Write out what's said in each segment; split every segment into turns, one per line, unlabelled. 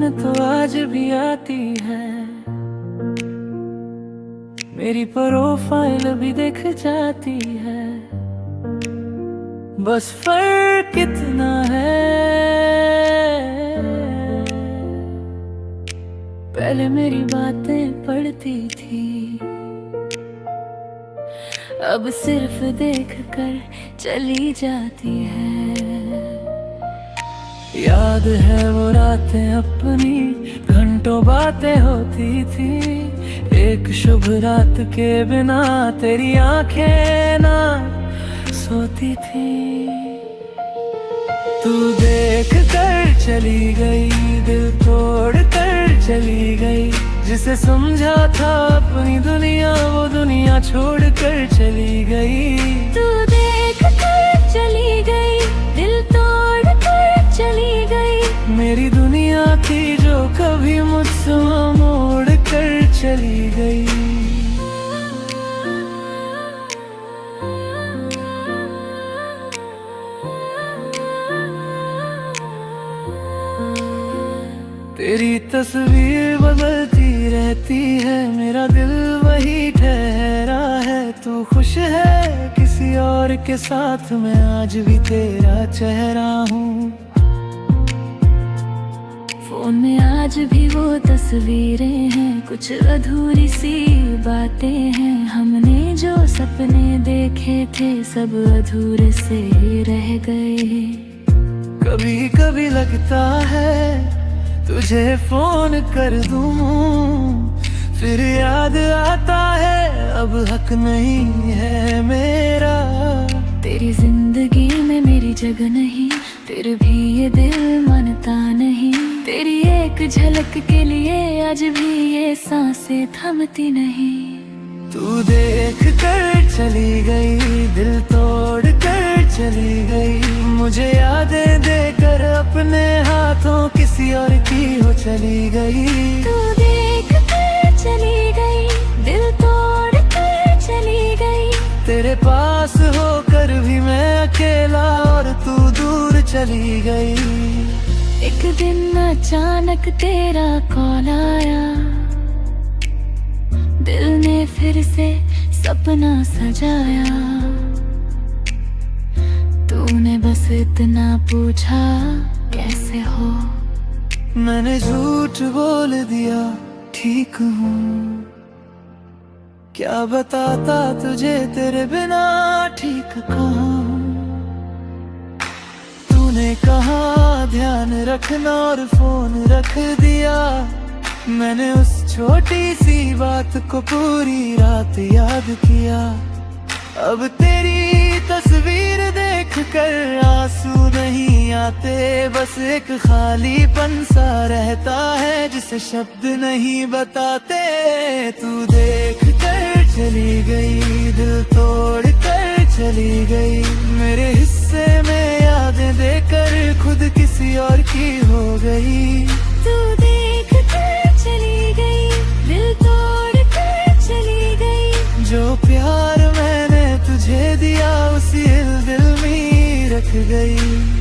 नींद तो आज भी आती है, मेरी प्रोफाइल भी दिख जाती है। बस फर्क इतना है, पहले मेरी बातें पढ़ती थी, अब सिर्फ देख कर चली जाती है। याद है वो रातें अपनी, घंटों बातें होती थी। एक शुभ रात के बिना तेरी आंखें ना सोती थी। तू देख कर चली गई, दिल तोड़ कर चली गई। जिसे समझा था अपनी दुनिया, वो दुनिया छोड़ कर चली गई।
तू देख कर चली गई, दिल तोड़ कर चली गई।
मेरी दुनिया थी जो कभी मुझसे मोड़ कर चली गई। तेरी तस्वीर बदलती रहती है, मेरा दिल वही ठहरा है। तू खुश है किसी और के साथ, मैं आज भी तेरा चेहरा हूँ।
फोन में आज भी वो तस्वीरें हैं, कुछ अधूरी सी बातें हैं। हमने जो सपने देखे थे, सब अधूरे से रह गए।
कभी कभी लगता है तुझे फोन कर दूं, फिर याद आता है अब हक नहीं है मेरा।
तेरी जिंदगी में मेरी जगह नहीं, फिर भी ये दिल मानता नहीं। तेरी एक झलक के लिए आज भी ये सांसें थमती नहीं।
तू देख कर चली गई, दिल तोड़ कर चली गई। मुझे यादें देकर अपने हाथों किसी और की हो चली गई।
तू देख कर चली गई, दिल तोड़ कर चली गई।
तेरे पास होकर भी मैं अकेला, और तू दूर चली गई।
एक दिन अचानक तेरा कॉल आया, दिल ने फिर से सपना सजाया। तूने बस इतना पूछा कैसे हो,
मैंने झूठ बोल दिया ठीक हूँ। क्या बताता तुझे तेरे बिना ठीक कहाँ। तूने कहा ध्यान रखना और फोन रख दिया। मैंने उस छोटी सी बात को पूरी रात याद किया। अब तेरी तस्वीर देख कर आंसू नहीं आते, बस एक खालीपन सा रहता है जिसे शब्द नहीं बताते। तू देख कर चली गई, दिल तोड़ कर चली गई। मेरे हिस्से में यादें देकर खुद किसी और की हो गई।
तू देख कर चली गई, दिल तोड़ कर चली गई।
जो प्यार मैंने तुझे दिया, उसी दिल में रख गई।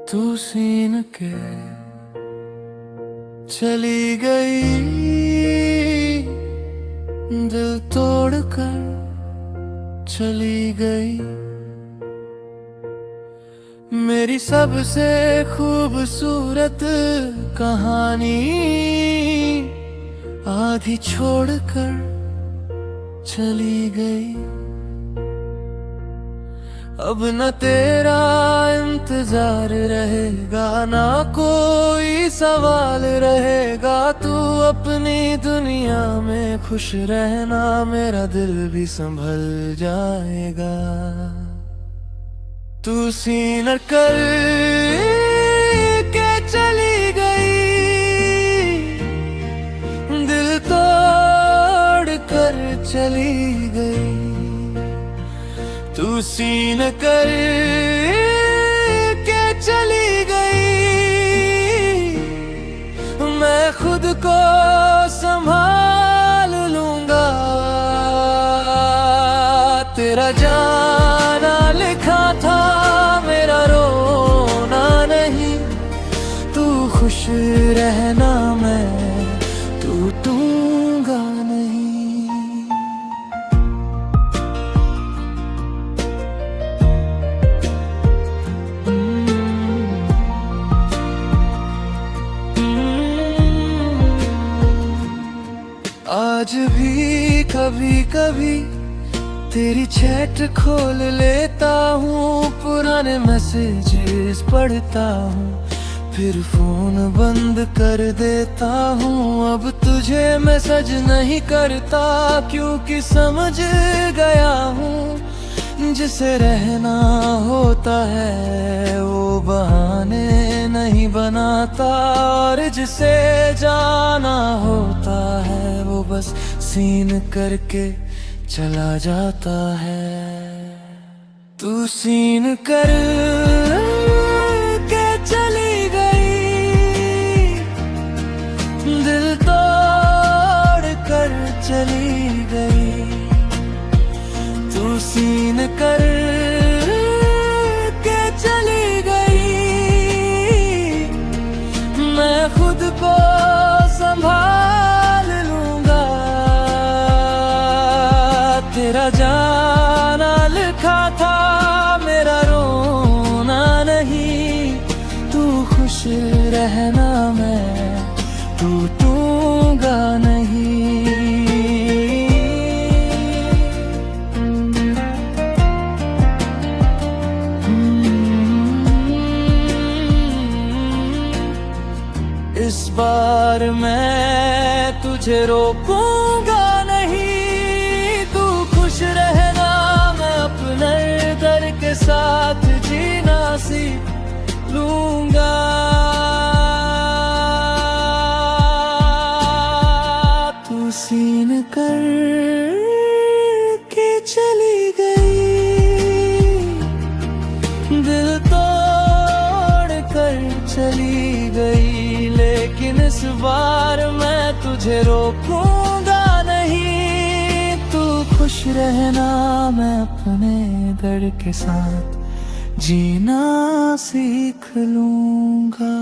तू सीन के चली गई, दिल तोड़ कर चली गई। मेरी सबसे खूबसूरत कहानी आधी छोड़कर चली गई। अब न तेरा इंतजार रहेगा, ना कोई सवाल रहेगा। तू अपनी दुनिया में खुश रहना, मेरा दिल भी संभल जाएगा। तू सीन कर के चली गई, दिल तो चली गई। तू सीन कर के चली गई। मैं खुद को संभाल लूंगा। तेरा जाना लिखा था, मेरा रोना नहीं। तू खुश रहना, मैं टूटूंगा नहीं। आज भी कभी कभी तेरी चैट खोल लेता हूँ, पुराने मैसेजेस पढ़ता हूँ, फिर फोन बंद कर देता हूँ। अब तुझे मैसेज नहीं करता, क्योंकि समझ गया हूँ जिसे रहना होता है वो बहाने नहीं बनाता, और जिसे जाना होता है वो बस सीन करके चला जाता है। तू सीन कर के चली गई, दिल तोड़ कर चली गई। तू सीन कर के चली गई। मैं खुद को संभाल लूंगा। तेरा जाना लिखा था, मेरा रोना नहीं। तू खुश रहना, मैं टूटूंगा नहीं। इस बार मैं तुझे रोकूंगा नहीं। तू खुश रहना, मैं अपने दर के साथ जीना सीख लूंगा। तू सीन कर के चली गई, दिल तोड़ कर चली गई। लेकिन इस बार मैं तुझे रोकूंगा नहीं। तू खुश रहना, मैं अपने दर्द के साथ जीना सीख लूंगा।